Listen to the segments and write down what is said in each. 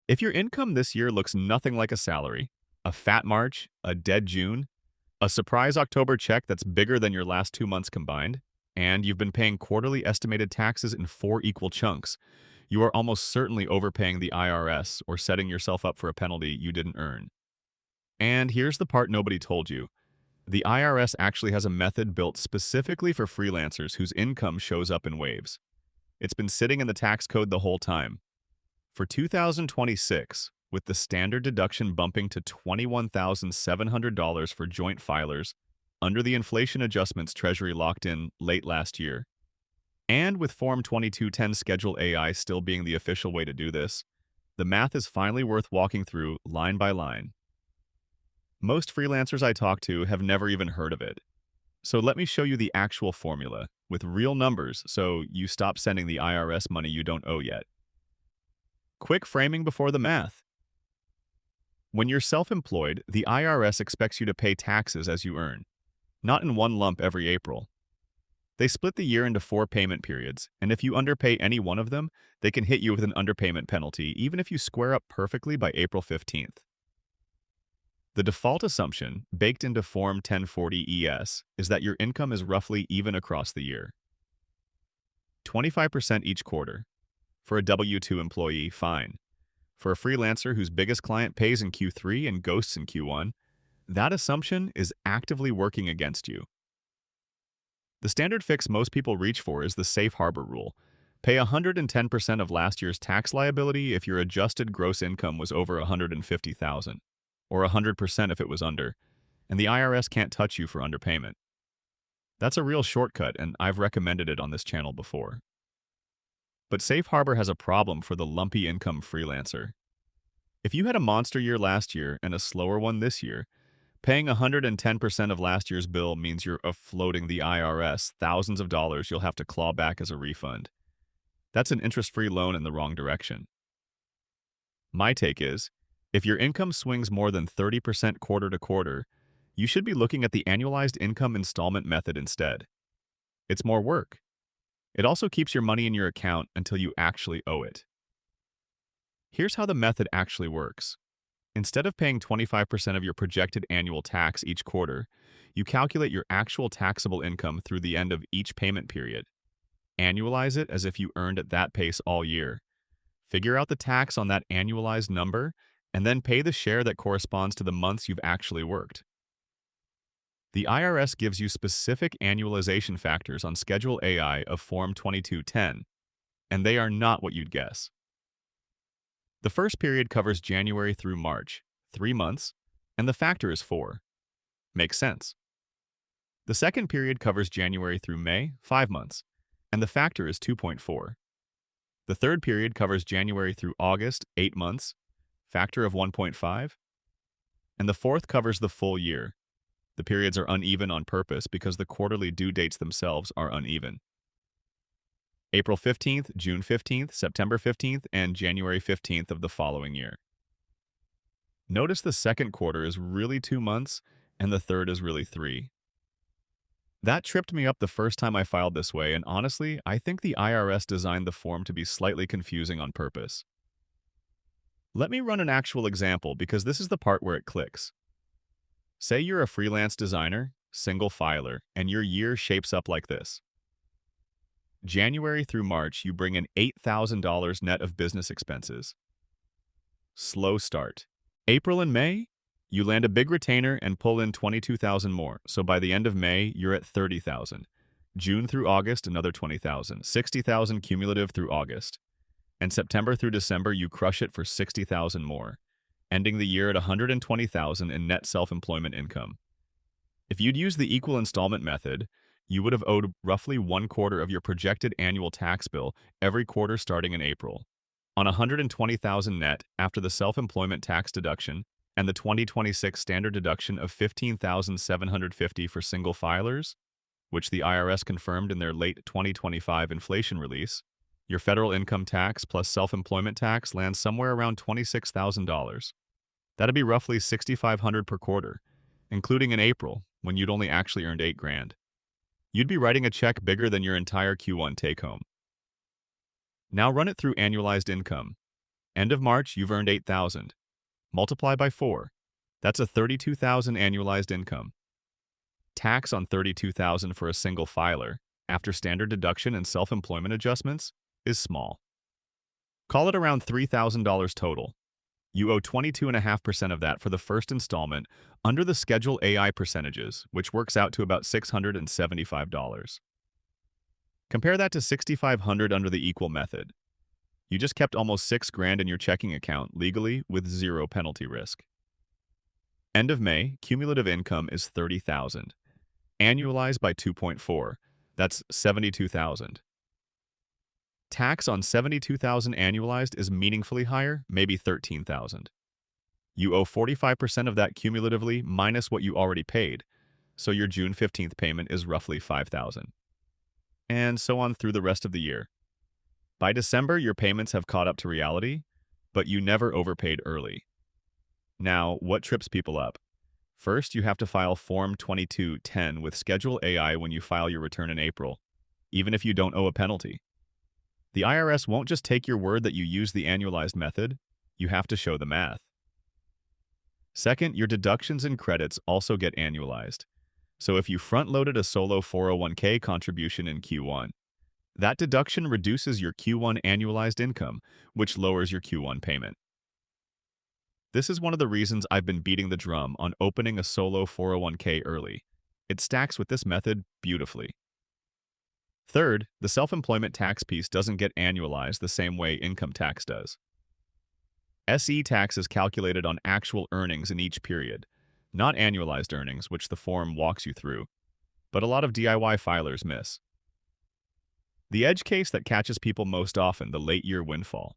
If your income this year looks nothing like a salary, a fat March, a dead June, a surprise October check that's bigger than your last 2 months combined, and you've been paying quarterly estimated taxes in 4 equal chunks, you are almost certainly overpaying the IRS or setting yourself up for a penalty you didn't earn. And here's the part nobody told you. The IRS actually has a method built specifically for freelancers whose income shows up in waves. It's been sitting in the tax code the whole time. For 2026, with the standard deduction bumping to $21,700 for joint filers, under the inflation adjustments Treasury locked in late last year, and with Form 2210 Schedule AI still being the official way to do this, the math is finally worth walking through line by line. Most freelancers I talk to have never even heard of it. So let me show you the actual formula, with real numbers so you stop sending the IRS money you don't owe yet. Quick framing before the math. When you're self-employed, the IRS expects you to pay taxes as you earn, not in one lump every April. They split the year into 4 payment periods, and if you underpay any one of them, they can hit you with an underpayment penalty even if you square up perfectly by April 15th. The default assumption, baked into Form 1040 ES, is that your income is roughly even across the year. 25% each quarter. For a W-2 employee, fine. For a freelancer whose biggest client pays in Q3 and ghosts in Q1, that assumption is actively working against you. The standard fix most people reach for is the safe harbor rule. Pay 110% of last year's tax liability if your adjusted gross income was over $150,000, or 100% if it was under, and the IRS can't touch you for underpayment. That's a real shortcut, and I've recommended it on this channel before. But Safe Harbor has a problem for the lumpy income freelancer. If you had a monster year last year and a slower one this year, paying 110% of last year's bill means you're offloading the IRS thousands of dollars you'll have to claw back as a refund. That's an interest-free loan in the wrong direction. My take is, if your income swings more than 30% quarter to quarter, you should be looking at the annualized income installment method instead. It's more work. It also keeps your money in your account until you actually owe it. Here's how the method actually works. Instead of paying 25% of your projected annual tax each quarter, you calculate your actual taxable income through the end of each payment period. Annualize it as if you earned at that pace all year. Figure out the tax on that annualized number, and then pay the share that corresponds to the months you've actually worked. The IRS gives you specific annualization factors on Schedule AI of Form 2210, and they are not what you'd guess. The first period covers January through March, 3 months, and the factor is 4. Makes sense. The second period covers January through May, 5 months, and the factor is 2.4. The third period covers January through August, 8 months, factor of 1.5. And the fourth covers the full year. The periods are uneven on purpose because the quarterly due dates themselves are uneven. April 15th, June 15th, September 15th, and January 15th of the following year. Notice the second quarter is really 2 months, and the third is really 3. That tripped me up the first time I filed this way, and honestly, I think the IRS designed the form to be slightly confusing on purpose. Let me run an actual example because this is the part where it clicks. Say you're a freelance designer, single filer, and your year shapes up like this. January through March, you bring in $8,000 net of business expenses. Slow start. April and May, you land a big retainer and pull in $22,000 more, so by the end of May, you're at $30,000. June through August, another $20,000, $60,000 cumulative through August. And September through December, you crush it for $60,000 more, ending the year at $120,000 in net self-employment income. If you'd used the equal installment method, you would have owed roughly 1/4 of your projected annual tax bill every quarter starting in April. On $120,000 net after the self-employment tax deduction and the 2026 standard deduction of $15,750 for single filers, which the IRS confirmed in their late 2025 inflation release, your federal income tax plus self-employment tax lands somewhere around $26,000. That'd be roughly $6,500 per quarter, including in April, when you'd only actually earned $8,000. You'd be writing a check bigger than your entire Q1 take-home. Now run it through annualized income. End of March, you've earned 8,000. Multiply by 4. That's a 32,000 annualized income. Tax on 32,000 for a single filer, after standard deduction and self-employment adjustments, is small. Call it around $3,000 total. You owe 22.5% of that for the first installment under the Schedule AI percentages, which works out to about $675. Compare that to $6,500 under the equal method. You just kept almost $6,000 in your checking account legally with zero penalty risk. End of May, cumulative income is 30,000. Annualized by 2.4, that's 72,000. Tax on 72,000 annualized is meaningfully higher, maybe 13,000. You owe 45% of that cumulatively minus what you already paid, so your June 15th payment is roughly 5,000. And so on through the rest of the year. By December, your payments have caught up to reality, but you never overpaid early. Now, what trips people up? First, you have to file Form 2210 with Schedule AI when you file your return in April, even if you don't owe a penalty. The IRS won't just take your word that you use the annualized method, you have to show the math. Second, your deductions and credits also get annualized. So if you front-loaded a solo 401k contribution in Q1, that deduction reduces your Q1 annualized income, which lowers your Q1 payment. This is one of the reasons I've been beating the drum on opening a solo 401k early. It stacks with this method beautifully. Third, the self-employment tax piece doesn't get annualized the same way income tax does. SE tax is calculated on actual earnings in each period, not annualized earnings, which the form walks you through, but a lot of DIY filers miss. The edge case that catches people most often, the late-year windfall.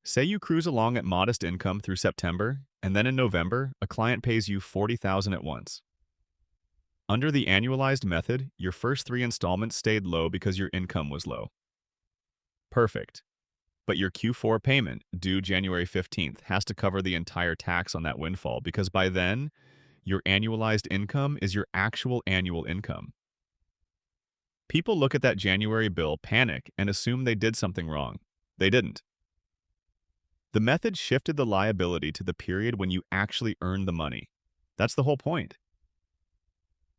Say you cruise along at modest income through September, and then in November, a client pays you $40,000 at once. Under the annualized method, your first 3 installments stayed low because your income was low. Perfect. But your Q4 payment, due January 15th, has to cover the entire tax on that windfall because by then, your annualized income is your actual annual income. People look at that January bill, panic, and assume they did something wrong. They didn't. The method shifted the liability to the period when you actually earned the money. That's the whole point.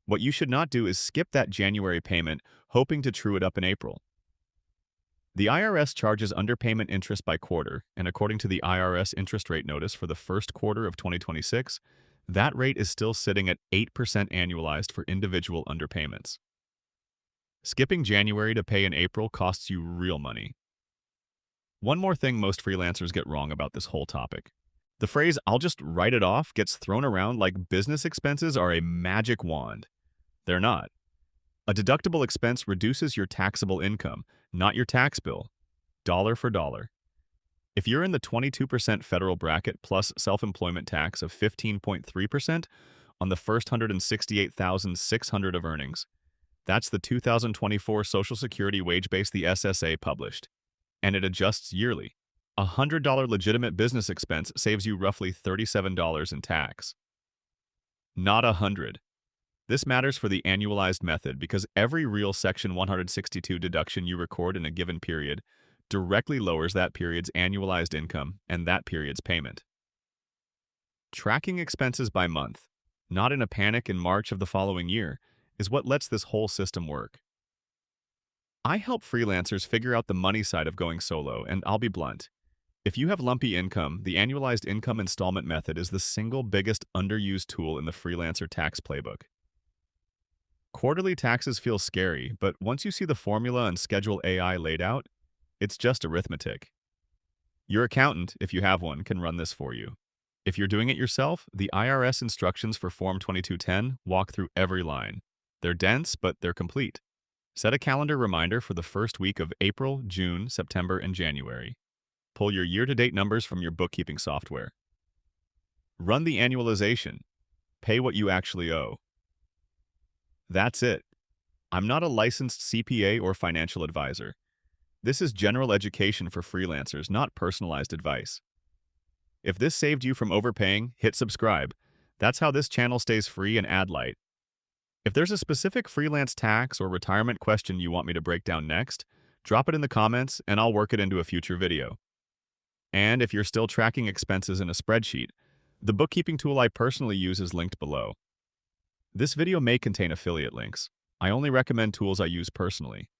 What you should not do is skip that January payment, hoping to true it up in April. The IRS charges underpayment interest by quarter, and according to the IRS interest rate notice for the first quarter of 2026, that rate is still sitting at 8% annualized for individual underpayments. Skipping January to pay in April costs you real money. One more thing most freelancers get wrong about this whole topic. The phrase, "I'll just write it off," gets thrown around like business expenses are a magic wand. They're not. A deductible expense reduces your taxable income, not your tax bill, dollar for dollar. If you're in the 22% federal bracket plus self-employment tax of 15.3% on the first $168,600 of earnings, that's the 2024 Social Security wage base the SSA published, and it adjusts yearly. A $100 legitimate business expense saves you roughly $37 in tax. Not $100. This matters for the annualized method because every real Section 162 deduction you record in a given period directly lowers that period's annualized income and that period's payment. Tracking expenses by month, not in a panic in March of the following year, is what lets this whole system work. I help freelancers figure out the money side of going solo, and I'll be blunt. If you have lumpy income, the annualized income installment method is the single biggest underused tool in the freelancer tax playbook. Quarterly taxes feel scary, but once you see the formula and Schedule AI laid out, it's just arithmetic. Your accountant, if you have one, can run this for you. If you're doing it yourself, the IRS instructions for Form 2210 walk through every line. They're dense, but they're complete. Set a calendar reminder for the first week of April, June, September, and January. Pull your year-to-date numbers from your bookkeeping software. Run the annualization. Pay what you actually owe. That's it. I'm not a licensed CPA or financial advisor. This is general education for freelancers, not personalized advice. If this saved you from overpaying, hit subscribe. That's how this channel stays free and ad-light. If there's a specific freelance tax or retirement question you want me to break down next, drop it in the comments and I'll work it into a future video. And if you're still tracking expenses in a spreadsheet, the bookkeeping tool I personally use is linked below. This video may contain affiliate links. I only recommend tools I use personally.